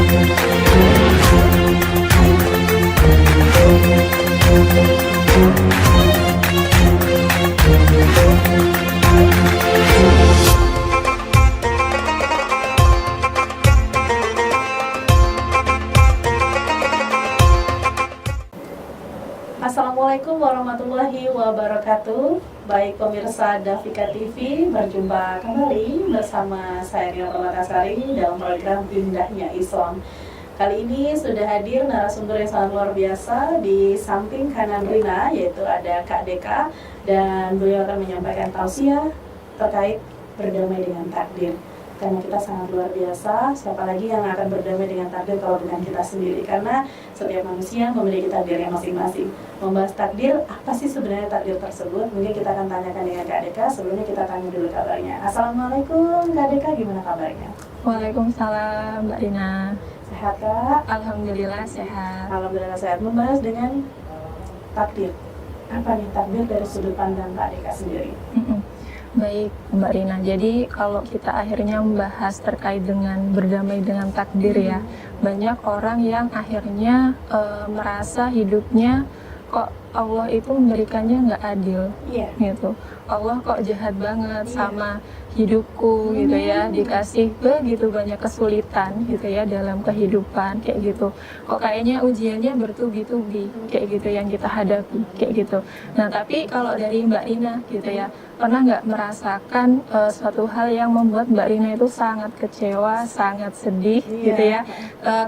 Assalamualaikum warahmatullahi wabarakatuh. Baik pemirsa Davika TV, berjumpa kembali bersama saya Rina Permatasari dalam program Indahnya Islam. Kali ini sudah hadir narasumber yang sangat luar biasa. Di samping kanan Rina yaitu ada Kak Deka, dan beliau akan menyampaikan tausiah terkait berdamai dengan takdir. Karena kita sangat luar biasa, siapa lagi yang akan berdamai dengan takdir kalau bukan kita sendiri? Karena setiap manusia memiliki takdirnya masing-masing. Membahas takdir, apa sih sebenarnya takdir tersebut? Mungkin kita akan tanyakan dengan Kak Deka. Sebelumnya kita tanya dulu kabarnya. Assalamualaikum Kak Deka, gimana kabarnya? Waalaikumsalam Mbak Rina. Sehat Kak? Alhamdulillah sehat. Alhamdulillah sehat. Membahas dengan takdir. Apa nih takdir dari sudut pandang Kak Deka sendiri? Baik Mbak Rina, jadi kalau kita akhirnya membahas terkait dengan berdamai dengan takdir ya, banyak orang yang akhirnya merasa hidupnya kok Allah itu memberikannya nggak adil, gitu. Allah kok jahat banget sama hidupku gitu ya, dikasih begitu banyak kesulitan gitu ya dalam kehidupan kayak gitu. Kok kayaknya ujiannya bertubi-tubi kayak gitu yang kita hadapi kayak gitu. Nah tapi kalau dari Mbak Rina gitu ya, pernah nggak merasakan suatu hal yang membuat Mbak Rina itu sangat kecewa, sangat sedih gitu ya,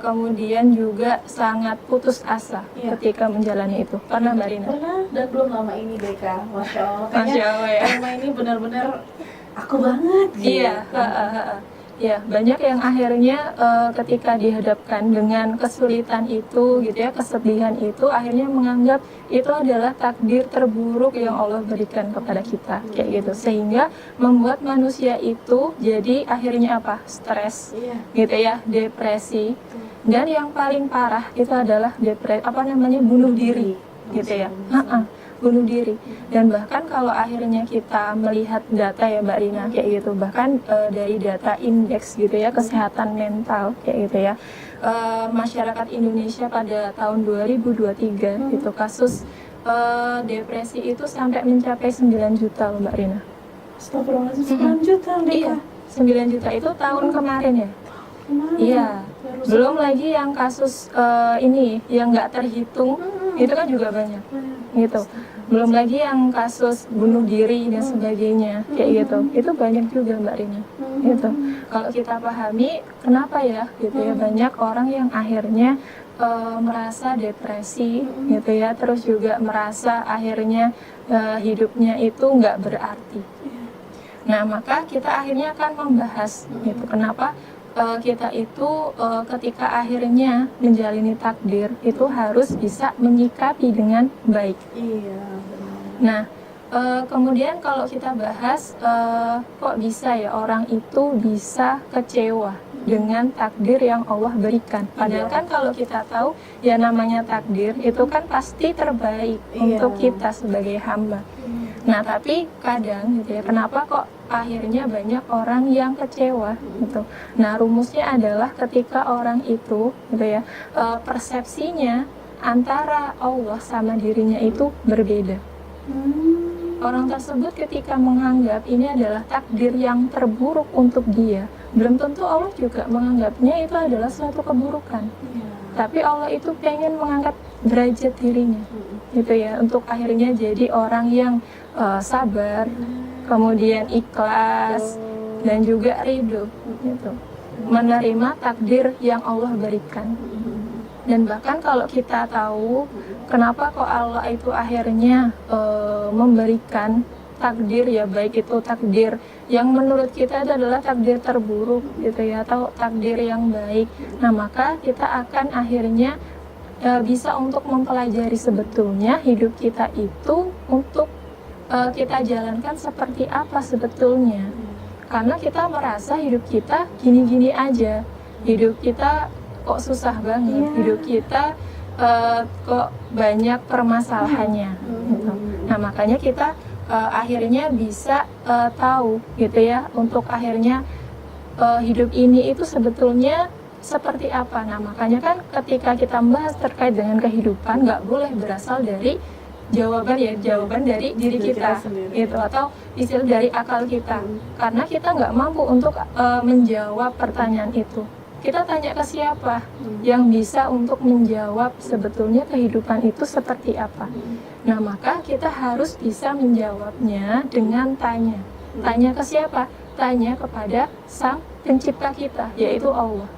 kemudian juga sangat putus asa ketika menjalani itu? Pernah Mbak Rina? Pernah, dan belum lama ini Deka. Masya Allah. Masya Allah ya. Tema ini benar-benar aku banget gitu. Iya, ya banyak yang akhirnya ketika dihadapkan dengan kesulitan itu gitu ya, kesedihan itu, akhirnya menganggap itu adalah takdir terburuk yang Allah berikan kepada kita kayak gitu, sehingga membuat manusia itu jadi akhirnya apa? Stres gitu ya, depresi, dan yang paling parah itu adalah bunuh diri gitu ya. Bunuh diri. Dan bahkan kalau akhirnya kita melihat data ya Mbak Rina kayak gitu, bahkan dari data indeks gitu ya kesehatan mental kayak gitu ya, masyarakat Indonesia pada tahun 2023 itu kasus depresi itu sampai mencapai 9 juta loh Mbak Rina. Astagfirullahaladzim, 9 juta Iya, 9 juta itu tahun kemarin ya. Iya, belum lagi yang kasus ini yang nggak terhitung itu kan juga banyak gitu. Belum lagi yang kasus bunuh diri dan sebagainya kayak gitu, itu banyak juga Mbak Rina gitu. Kalau kita pahami kenapa ya gitu ya, banyak orang yang akhirnya merasa depresi gitu ya, terus juga merasa akhirnya hidupnya itu nggak berarti. Nah maka kita akhirnya akan membahas gitu, kenapa kita itu ketika akhirnya menjalani takdir itu harus bisa menyikapi dengan baik. Nah kemudian kalau kita bahas kok bisa ya orang itu bisa kecewa dengan takdir yang Allah berikan. Padahal kan kalau kita tahu ya namanya takdir itu kan pasti terbaik untuk kita sebagai hamba. Nah tapi kadang gitu ya, kenapa kok akhirnya banyak orang yang kecewa gitu. Nah rumusnya adalah ketika orang itu gitu ya, persepsinya antara Allah sama dirinya itu berbeda. Orang tersebut ketika menganggap ini adalah takdir yang terburuk untuk dia, belum tentu Allah juga menganggapnya itu adalah suatu keburukan. Tapi Allah itu pengen mengangkat derajat dirinya gitu ya, untuk akhirnya jadi orang yang sabar, kemudian ikhlas, dan juga ridho gitu, menerima takdir yang Allah berikan. Dan bahkan kalau kita tahu kenapa kok Allah itu akhirnya memberikan takdir ya, baik itu takdir yang menurut kita itu adalah takdir terburuk gitu ya, atau takdir yang baik. Nah maka kita akan akhirnya bisa untuk mempelajari sebetulnya hidup kita itu untuk kita jalankan seperti apa sebetulnya. Karena kita merasa hidup kita gini-gini aja, hidup kita kok susah banget, hidup kita kok banyak permasalahannya gitu. Nah makanya kita akhirnya bisa tahu gitu ya, untuk akhirnya hidup ini itu sebetulnya seperti apa. Nah, makanya kan ketika kita membahas terkait dengan kehidupan, nggak boleh berasal dari jawaban dari diri kita sendiri. gitu, atau istilah dari akal kita, karena kita nggak mampu untuk menjawab pertanyaan itu. Kita tanya ke siapa yang bisa untuk menjawab sebetulnya kehidupan itu seperti apa. Nah, maka kita harus bisa menjawabnya dengan tanya. Tanya ke siapa? Tanya kepada Sang Pencipta kita, yaitu Allah.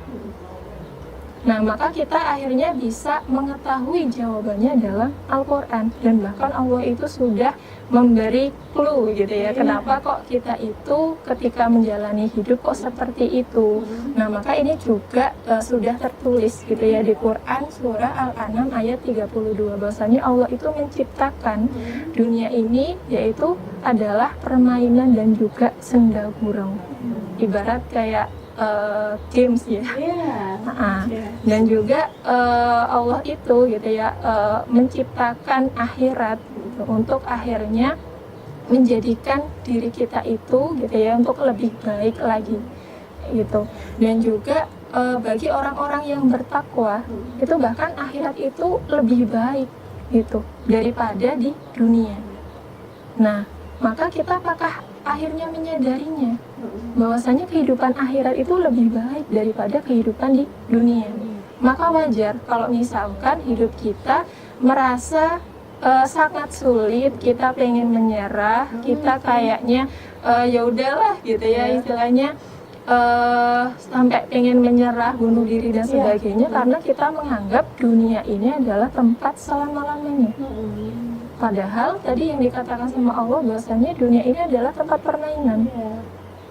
Nah, maka kita akhirnya bisa mengetahui jawabannya dalam Al-Quran. Dan bahkan Allah itu sudah memberi clue gitu ya, kenapa kok kita itu ketika menjalani hidup kok seperti itu. Nah, maka ini juga sudah tertulis gitu ya di Quran surah Al-An'am ayat 32, bahwasanya Allah itu menciptakan dunia ini yaitu adalah permainan dan juga senda gurau. Ibarat kayak games ya. Dan juga Allah itu gitu ya menciptakan akhirat gitu, untuk akhirnya menjadikan diri kita itu gitu ya untuk lebih baik lagi gitu. Dan juga bagi orang-orang yang bertakwa itu bahkan akhirat itu lebih baik gitu daripada di dunia. Nah, maka kita apakah akhirnya menyadarinya bahwasanya kehidupan akhirat itu lebih baik daripada kehidupan di dunia. Maka wajar kalau misalkan hidup kita merasa sangat sulit, kita pengen menyerah, kita kayaknya ya udahlah gitu ya istilahnya, sampai pengen menyerah, bunuh diri dan sebagainya, karena kita menganggap dunia ini adalah tempat selama-lamanya. Padahal tadi yang dikatakan sama Allah bahwasanya dunia ini adalah tempat permainan,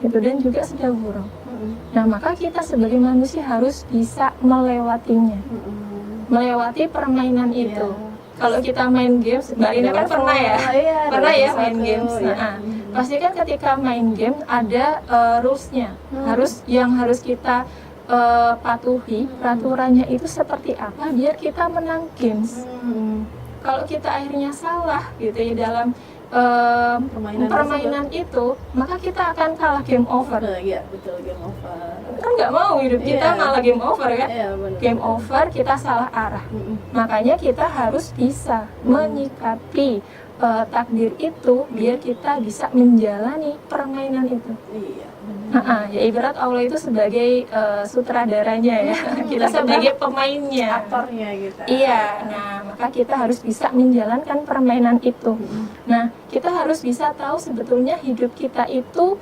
gitu, dan juga senda gurau. Nah, maka kita sebagai manusia harus bisa melewatinya, melewati permainan itu. Kalau kita main games, Mbak Rina kan pernah ya, pernah ya main games. Nah, pasti kan ketika main game ada rules-nya, harus kita patuhi peraturannya itu seperti apa biar kita menang games. Kalau kita akhirnya salah gitu ya dalam permainan itu, maka kita akan kalah, game over. Iya, betul, game over. Kan nggak mau hidup kita malah game over kan? Game over, kita salah arah. Makanya kita harus bisa menyikapi takdir itu biar kita bisa menjalani permainan itu. Ya ibarat Allah itu sebagai sutradaranya ya, kita sebagai pemainnya, aktornya gitu. Iya, nah maka kita harus bisa menjalankan permainan itu. Nah, kita harus bisa tahu sebetulnya hidup kita itu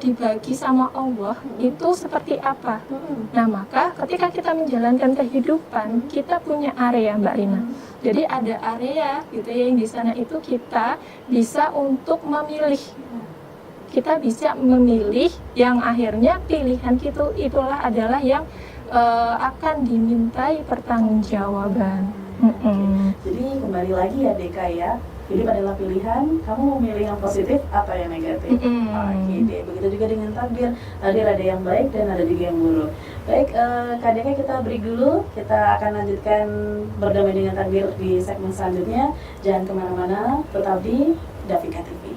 dibagi sama Allah itu seperti apa. Nah, maka ketika kita menjalankan kehidupan, kita punya area, Mbak Rina. Jadi ada area gitu ya, yang di sana itu kita bisa untuk memilih. Kita bisa memilih yang akhirnya pilihan kita itulah adalah yang akan dimintai pertanggungjawaban. Jadi kembali lagi ya Deka ya, hidup adalah pilihan, kamu mau memilih yang positif atau yang negatif. Oke deh, begitu juga dengan takdir, ada yang baik dan ada juga yang buruk. Baik, Kak Deka, kita break dulu, kita akan lanjutkan berdamai dengan takdir di segmen selanjutnya. Jangan kemana-mana, tetap di Davika TV.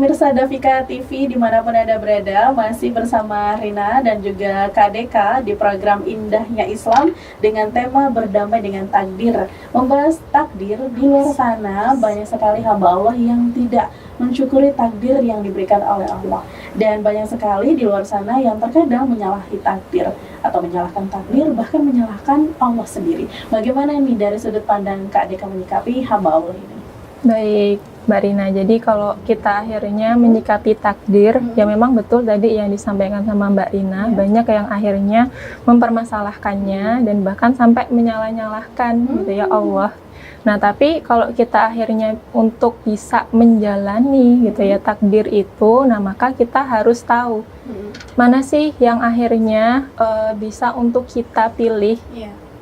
pemirsa Davika TV dimanapun Anda berada, masih bersama Rina dan juga Kak Deka di program Indahnya Islam dengan tema berdamai dengan takdir. Membahas takdir, di luar sana banyak sekali hamba Allah yang tidak mensyukuri takdir yang diberikan oleh Allah. Dan banyak sekali di luar sana yang terkadang menyalahi takdir atau menyalahkan takdir, bahkan menyalahkan Allah sendiri. Bagaimana nih dari sudut pandang Kak Deka menyikapi hamba Allah ini? Baik, Mbak Rina. Jadi kalau kita akhirnya menyikapi takdir, ya memang betul tadi yang disampaikan sama Mbak Rina, banyak yang akhirnya mempermasalahkannya dan bahkan sampai menyalah-nyalahkan gitu ya Allah. Nah, tapi kalau kita akhirnya untuk bisa menjalani gitu ya takdir itu, nah maka kita harus tahu mana sih yang akhirnya bisa untuk kita pilih,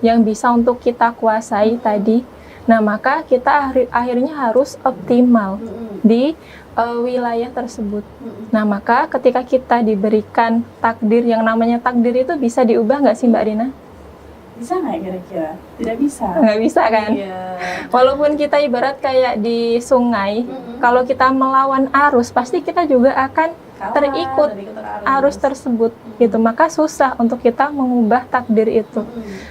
yang bisa untuk kita kuasai tadi. Nah, maka kita akhirnya harus optimal di wilayah tersebut. Nah, maka ketika kita diberikan takdir, yang namanya takdir itu bisa diubah nggak sih Mbak Rina? Bisa nggak kira-kira? Tidak bisa. Nggak bisa kan? Iya. Walaupun kita ibarat kayak di sungai, kalau kita melawan arus, pasti kita juga akan terikut arus tersebut gitu. Maka susah untuk kita mengubah takdir itu.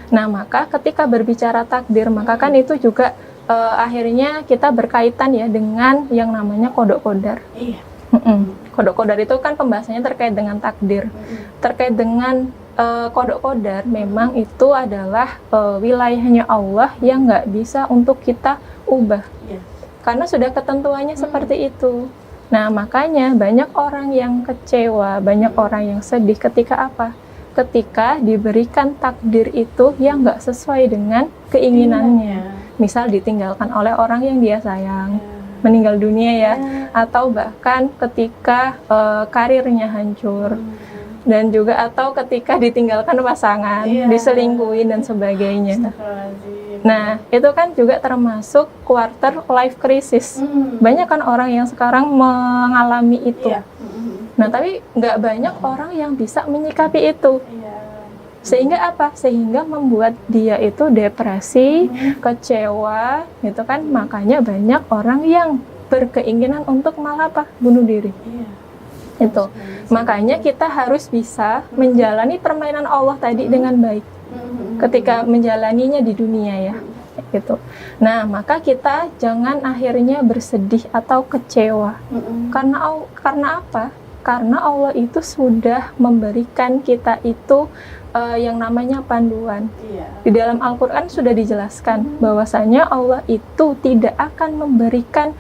Nah, maka ketika berbicara takdir, maka kan itu juga akhirnya kita berkaitan ya dengan yang namanya kodok kodar. Iya. Kodok kodar itu kan pembahasannya terkait dengan takdir. Terkait dengan kodok kodar, memang itu adalah wilayahnya Allah yang nggak bisa untuk kita ubah. Karena sudah ketentuannya seperti itu. Nah, makanya banyak orang yang kecewa, banyak orang yang sedih ketika apa? Ketika diberikan takdir itu yang nggak sesuai dengan keinginannya. Misal ditinggalkan oleh orang yang dia sayang, meninggal dunia ya, atau bahkan ketika karirnya hancur, dan juga atau ketika ditinggalkan pasangan, diselingkuhin dan sebagainya. Nah, itu kan juga termasuk quarter life crisis. Banyak kan orang yang sekarang mengalami itu. Nah, tapi nggak banyak orang yang bisa menyikapi itu. Sehingga apa? Sehingga membuat dia itu depresi, kecewa, gitu kan. Makanya banyak orang yang berkeinginan untuk malah apa? Bunuh diri. Itu. Makanya kita harus bisa menjalani permainan Allah tadi dengan baik. Ketika menjalaninya di dunia ya, gitu. Nah, maka kita jangan akhirnya bersedih atau kecewa. Karena apa? Karena Allah itu sudah memberikan kita itu yang namanya panduan. Di dalam Al-Quran sudah dijelaskan bahwasanya Allah itu tidak akan memberikan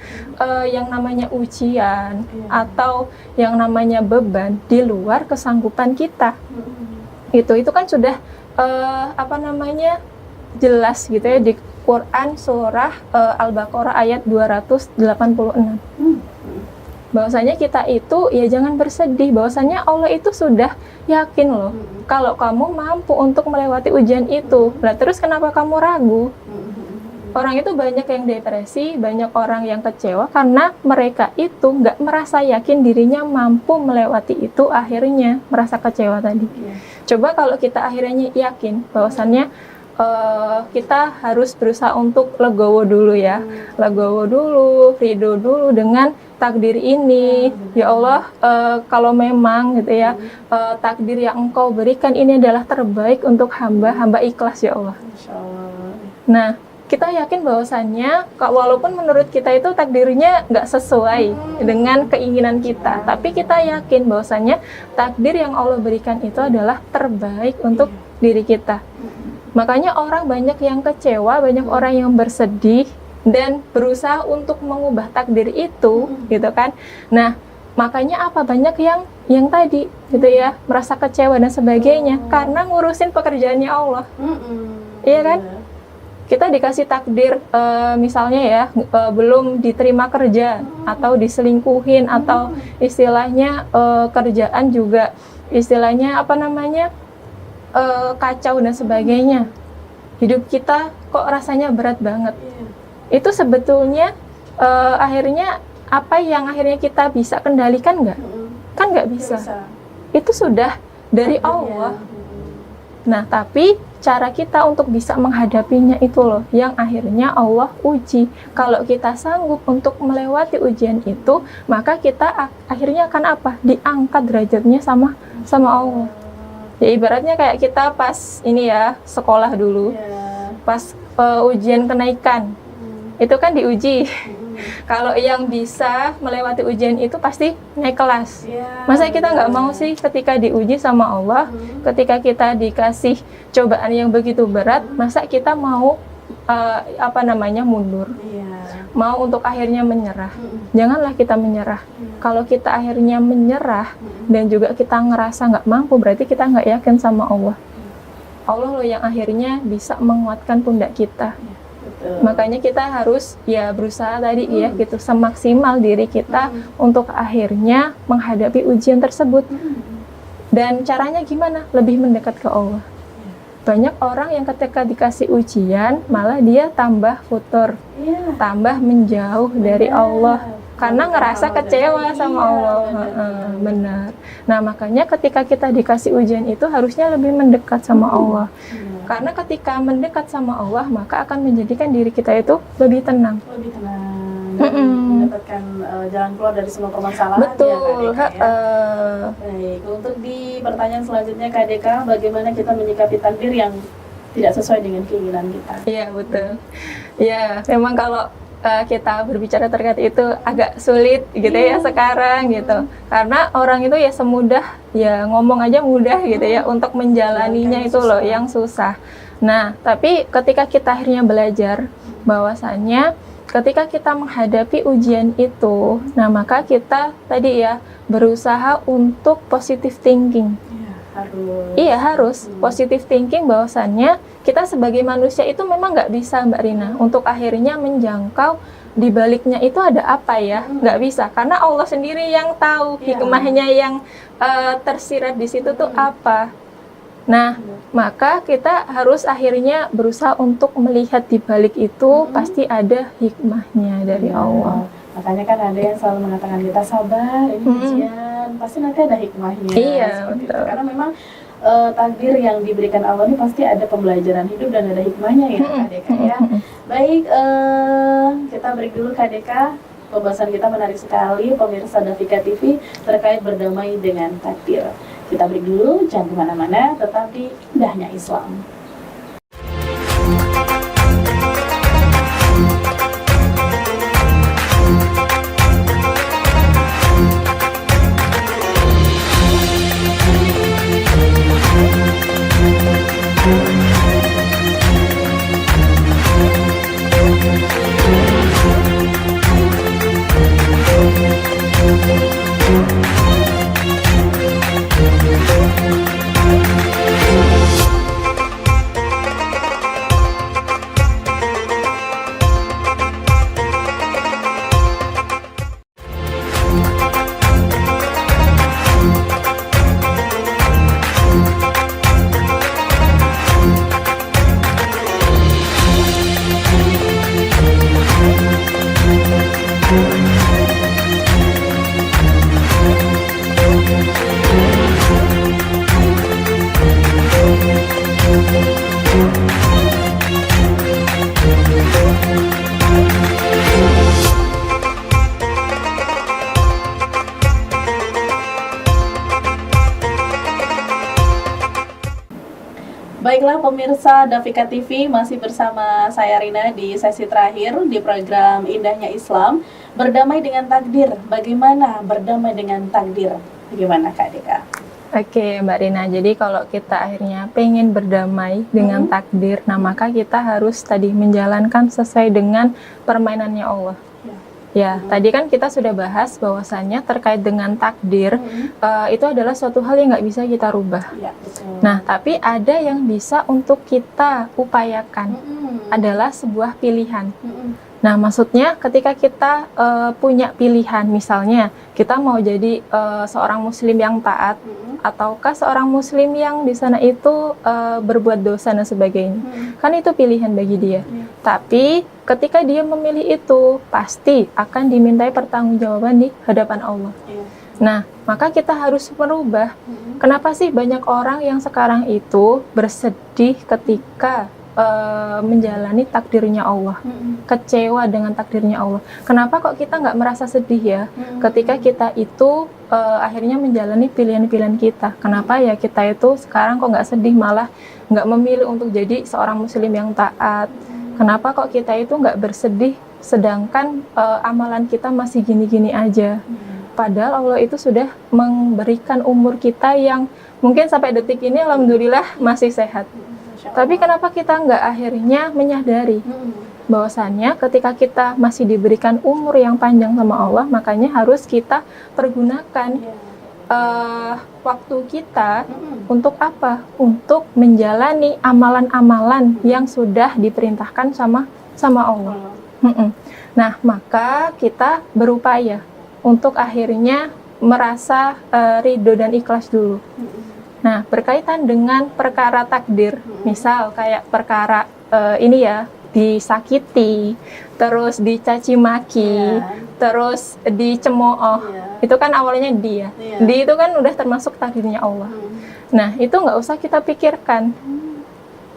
yang namanya ujian atau yang namanya beban di luar kesanggupan kita. Itu kan sudah jelas gitu ya di Quran surah Al-Baqarah ayat 286. Bahwasanya kita itu ya jangan bersedih, bahwasanya Allah itu sudah yakin loh kalau kamu mampu untuk melewati ujian itu. Nah, terus kenapa kamu ragu? Orang itu banyak yang depresi, banyak orang yang kecewa karena mereka itu nggak merasa yakin dirinya mampu melewati itu, akhirnya merasa kecewa tadi. Coba kalau kita akhirnya yakin bahwasannya kita harus berusaha untuk legowo dulu ya, legowo dulu, ridho dulu dengan takdir ini. Ya Allah, kalau memang gitu ya, takdir yang Engkau berikan ini adalah terbaik untuk hamba ikhlas ya Allah. Nah, kita yakin bahwasannya walaupun menurut kita itu takdirnya nggak sesuai dengan keinginan kita, tapi kita yakin bahwasannya takdir yang Allah berikan itu adalah terbaik untuk diri kita. Makanya orang banyak yang kecewa, banyak orang yang bersedih dan berusaha untuk mengubah takdir itu, gitu kan. Nah, makanya apa? Banyak yang tadi gitu ya, merasa kecewa dan sebagainya karena ngurusin pekerjaannya Allah. Iya kan? Kita dikasih takdir misalnya ya, belum diterima kerja atau diselingkuhin atau istilahnya kerjaan juga istilahnya kacau dan sebagainya. Hidup kita kok rasanya berat banget. Itu sebetulnya akhirnya apa yang akhirnya kita bisa kendalikan nggak? Kan nggak bisa. Itu sudah dari Allah. Nah, tapi cara kita untuk bisa menghadapinya itu loh yang akhirnya Allah uji. Kalau kita sanggup untuk melewati ujian itu, maka kita akhirnya akan apa? Diangkat derajatnya sama Allah. Ya ibaratnya kayak kita pas ini ya sekolah dulu, pas ujian kenaikan, itu kan diuji. Kalau yang bisa melewati ujian itu pasti naik kelas. Masa kita nggak mau sih ketika diuji sama Allah, ketika kita dikasih cobaan yang begitu berat, masa kita mau mundur? Mau untuk akhirnya menyerah? Janganlah kita menyerah. Kalau kita akhirnya menyerah dan juga kita ngerasa nggak mampu, berarti kita nggak yakin sama Allah. Allah loh yang akhirnya bisa menguatkan pundak kita. Makanya kita harus ya berusaha tadi ya gitu semaksimal diri kita untuk akhirnya menghadapi ujian tersebut. Dan caranya gimana? Lebih mendekat ke Allah. Banyak orang yang ketika dikasih ujian malah dia tambah futur, tambah menjauh dari Allah karena ngerasa kecewa sama Allah. Benar. Nah makanya ketika kita dikasih ujian itu harusnya lebih mendekat sama Allah. Karena ketika mendekat sama Allah, maka akan menjadikan diri kita itu lebih tenang. Lebih tenang. Dan mendapatkan jalan keluar dari semua permasalahan. Betul. Ya, Kak Deka, ya. Baik, untuk di pertanyaan selanjutnya Kak Deka, bagaimana kita menyikapi takdir yang tidak sesuai dengan keinginan kita? Iya, betul. Ya, memang kalau kita berbicara terkait itu agak sulit gitu ya sekarang gitu. Karena orang itu ya semudah ya ngomong aja mudah gitu ya, untuk menjalaninya itu loh yang susah. Nah, tapi ketika kita akhirnya belajar bahwasannya ketika kita menghadapi ujian itu, nah maka kita tadi ya berusaha untuk positive thinking. Iya harus positive thinking bahwasannya kita sebagai manusia itu memang nggak bisa Mbak Rina untuk akhirnya menjangkau di baliknya itu ada apa ya, nggak bisa karena Allah sendiri yang tahu hikmahnya yang tersirat di situ tuh apa. Nah maka kita harus akhirnya berusaha untuk melihat di balik itu pasti ada hikmahnya dari Allah. Makanya kan ada yang selalu mengatakan kita sabar, ini ujian, pasti nanti ada hikmahnya. Iya, seperti itu. Karena memang takdir yang diberikan Allah ini pasti ada pembelajaran hidup dan ada hikmahnya ya Kak Deka ya. Baik, kita break dulu Kak Deka. Pembahasan kita menarik sekali pemirsa Dafika TV terkait berdamai dengan takdir. Kita break dulu, jangan kemana-mana, tetap di Indahnya Islam. Baiklah pemirsa Dafika TV, masih bersama saya Rina di sesi terakhir di program Indahnya Islam. Berdamai dengan takdir, bagaimana berdamai dengan takdir? Bagaimana Kak Deka? Oke Mbak Rina, jadi kalau kita akhirnya pengen berdamai dengan takdir, nah maka kita harus tadi menjalankan sesuai dengan permainannya Allah. Ya, tadi kan kita sudah bahas bahwasannya terkait dengan takdir itu adalah suatu hal yang nggak bisa kita rubah. Ya, betul. Nah, tapi ada yang bisa untuk kita upayakan adalah sebuah pilihan. Nah, maksudnya ketika kita punya pilihan, misalnya kita mau jadi seorang muslim yang taat, ataukah seorang muslim yang di sana itu berbuat dosa dan sebagainya. Kan itu pilihan bagi dia. Tapi ketika dia memilih itu, pasti akan dimintai pertanggungjawaban di hadapan Allah. Nah, maka kita harus merubah Kenapa sih banyak orang yang sekarang itu bersedih ketika menjalani takdirnya Allah, kecewa dengan takdirnya Allah? Kenapa kok kita nggak merasa sedih ya ketika kita itu akhirnya menjalani pilihan-pilihan kita? Kenapa ya kita itu sekarang kok nggak sedih, malah nggak memilih untuk jadi seorang muslim yang taat? Kenapa kok kita itu nggak bersedih sedangkan amalan kita masih gini-gini aja? Padahal Allah itu sudah memberikan umur kita yang mungkin sampai detik ini alhamdulillah masih sehat. Tapi kenapa kita nggak akhirnya menyadari bahwasannya ketika kita masih diberikan umur yang panjang sama Allah, makanya harus kita pergunakan waktu kita untuk apa? Untuk menjalani amalan-amalan yang sudah diperintahkan sama Allah. Nah, maka kita berupaya untuk akhirnya merasa ridho dan ikhlas dulu. Nah, berkaitan dengan perkara takdir, misal kayak perkara ini ya, disakiti, terus dicaci maki, terus dicemooh, itu kan awalnya dia. Di itu kan udah termasuk takdirnya Allah. Nah, itu nggak usah kita pikirkan.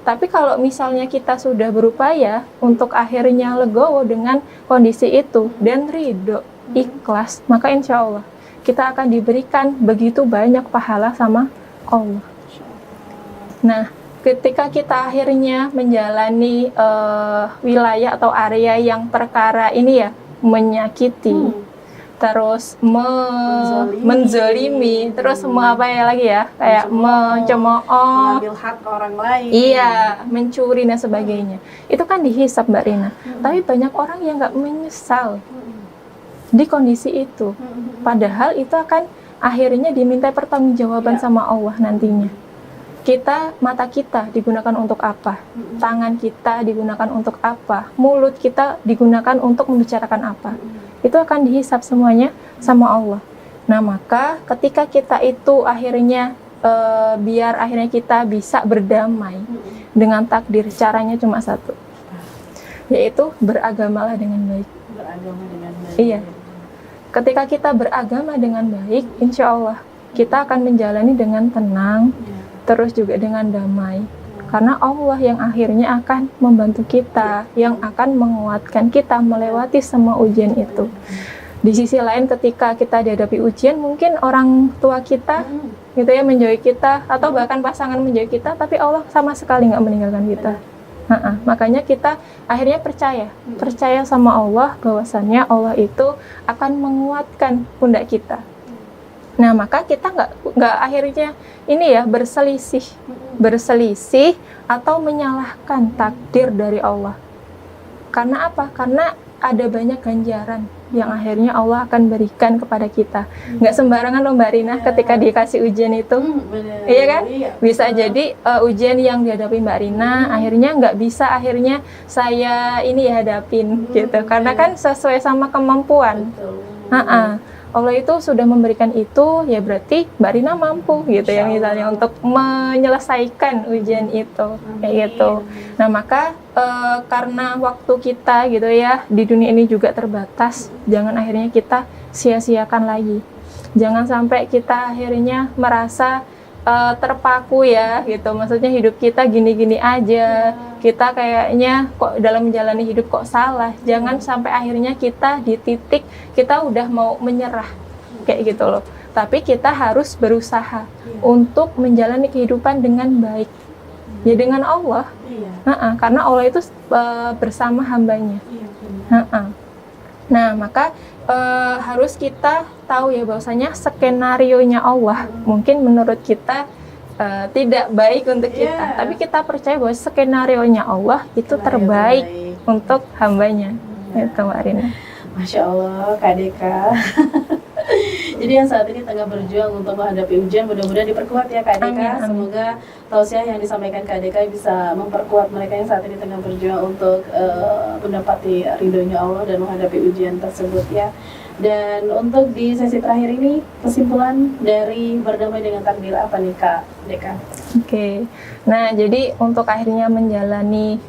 Tapi kalau misalnya kita sudah berupaya untuk akhirnya legowo dengan kondisi itu dan ridho, ikhlas, maka insya Allah kita akan diberikan begitu banyak pahala sama Allah. Nah, ketika kita akhirnya menjalani wilayah atau area yang perkara ini ya, menyakiti, terus menzalimi, terus apa ya lagi ya, kayak mencemooh, mengambil hak orang lain, iya, mencuri dan sebagainya, itu kan dihisab Mbak Rina. Tapi banyak orang yang nggak menyesal di kondisi itu, padahal itu akan akhirnya diminta pertanggungjawaban sama Allah nantinya. Mata kita digunakan untuk apa? Tangan kita digunakan untuk apa? Mulut kita digunakan untuk membicarakan apa? Itu akan dihisab semuanya sama Allah. Nah, maka ketika kita itu akhirnya biar akhirnya kita bisa berdamai dengan takdir, caranya cuma satu, yaitu beragamalah dengan baik. Beragama dengan baik. Iya. Ketika kita beragama dengan baik, insya Allah kita akan menjalani dengan tenang, terus juga dengan damai. Karena Allah yang akhirnya akan membantu kita, yang akan menguatkan kita melewati semua ujian itu. Di sisi lain, ketika kita dihadapi ujian, mungkin orang tua kita gitu ya menjauhi kita, atau bahkan pasangan menjauhi kita, tapi Allah sama sekali nggak meninggalkan kita. Makanya kita akhirnya percaya sama Allah bahwasannya Allah itu akan menguatkan pundak kita. Nah, maka kita nggak akhirnya ini ya berselisih atau menyalahkan takdir dari Allah. Karena apa? Karena ada banyak ganjaran yang akhirnya Allah akan berikan kepada kita. Nggak sembarangan loh Mbak Rina ketika dikasih ujian itu. Iya kan? Bisa jadi ujian yang dihadapi Mbak Rina akhirnya nggak bisa akhirnya saya ini hadapin gitu. Karena kan sesuai sama kemampuan. Allah itu sudah memberikan itu, ya berarti Mbak Rina mampu gitu ya, misalnya untuk menyelesaikan ujian itu, kayak gitu. Nah, maka karena waktu kita gitu ya di dunia ini juga terbatas, jangan akhirnya kita sia-siakan lagi. Jangan sampai kita akhirnya merasa terpaku ya gitu, maksudnya hidup kita gini-gini aja, kita kayaknya kok dalam menjalani hidup kok salah. Jangan sampai akhirnya kita di titik kita udah mau menyerah kayak gitu loh, tapi kita harus berusaha untuk menjalani kehidupan dengan baik ya dengan Allah. Karena Allah itu bersama hambanya. Nah, maka harus kita tahu ya bahwasanya skenarionya Allah mungkin menurut kita tidak baik untuk kita, tapi kita percaya bahwa skenarionya Allah itu terbaik untuk hambanya. Itu Mbak Rina. Masya Allah, Kak Deka. Jadi yang saat ini tengah berjuang untuk menghadapi ujian, mudah-mudahan diperkuat ya Kak Deka. Semoga tausiah yang disampaikan Kak Deka bisa memperkuat mereka yang saat ini tengah berjuang untuk mendapati ridhonya Allah dan menghadapi ujian tersebut ya. Dan untuk di sesi terakhir ini, kesimpulan dari berdamai dengan takdir apa nih Kak Deka? Oke. Nah, jadi untuk akhirnya menjalani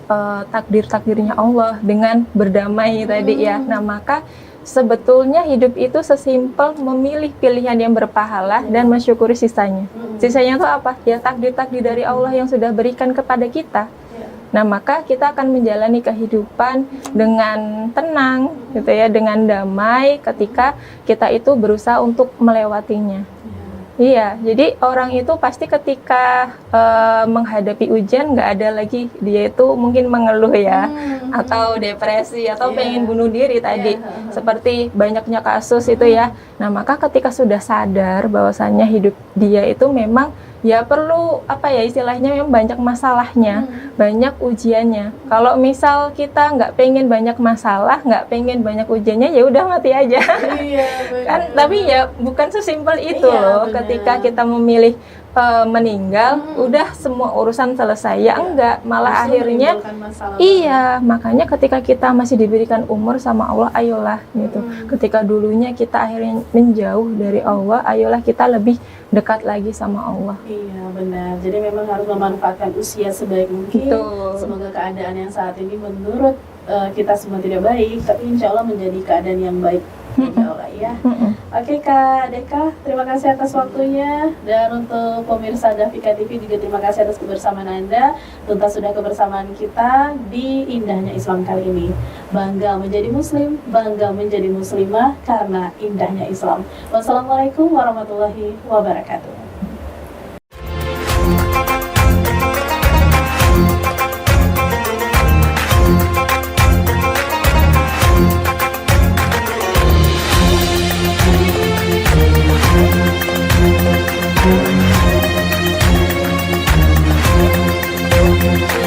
takdir-takdirnya Allah dengan berdamai tadi ya. Nah, maka sebetulnya hidup itu sesimpel memilih pilihan yang berpahala dan mensyukuri sisanya. Sisanya itu apa? Ya takdir-takdir dari Allah yang sudah berikan kepada kita. Nah, maka kita akan menjalani kehidupan dengan tenang, gitu ya, dengan damai ketika kita itu berusaha untuk melewatinya. Iya, jadi orang itu pasti ketika menghadapi ujian nggak ada lagi dia itu mungkin mengeluh ya, atau depresi atau pengen bunuh diri tadi, seperti banyaknya kasus itu ya. Nah, maka ketika sudah sadar bahwasannya hidup dia itu memang ya perlu apa ya istilahnya memang banyak masalahnya, banyak ujiannya. Kalau misal kita nggak pengen banyak masalah, nggak pengen banyak ujiannya, ya udah mati aja. Kan, tapi ya bukan sesimpel itu loh. Ketika kita memilih meninggal, udah semua urusan selesai. Ya enggak, malah akhirnya iya, makanya ketika kita masih diberikan umur sama Allah, ayolah gitu. Ketika dulunya kita akhirnya menjauh dari Allah, ayolah kita lebih dekat lagi sama Allah. Iya, benar. Jadi memang harus memanfaatkan usia sebaik mungkin. Betul. Semoga keadaan yang saat ini menurut kita semua tidak baik, tapi insya Allah menjadi keadaan yang baik. Insya Allah ya. Oke Kak Deka, terima kasih atas waktunya. Dan untuk pemirsa Davika TV juga terima kasih atas kebersamaan Anda. Tuntas sudah kebersamaan kita di indahnya Islam kali ini. Bangga menjadi muslim, bangga menjadi muslimah karena indahnya Islam. Wassalamualaikum warahmatullahi wabarakatuh. Thank you.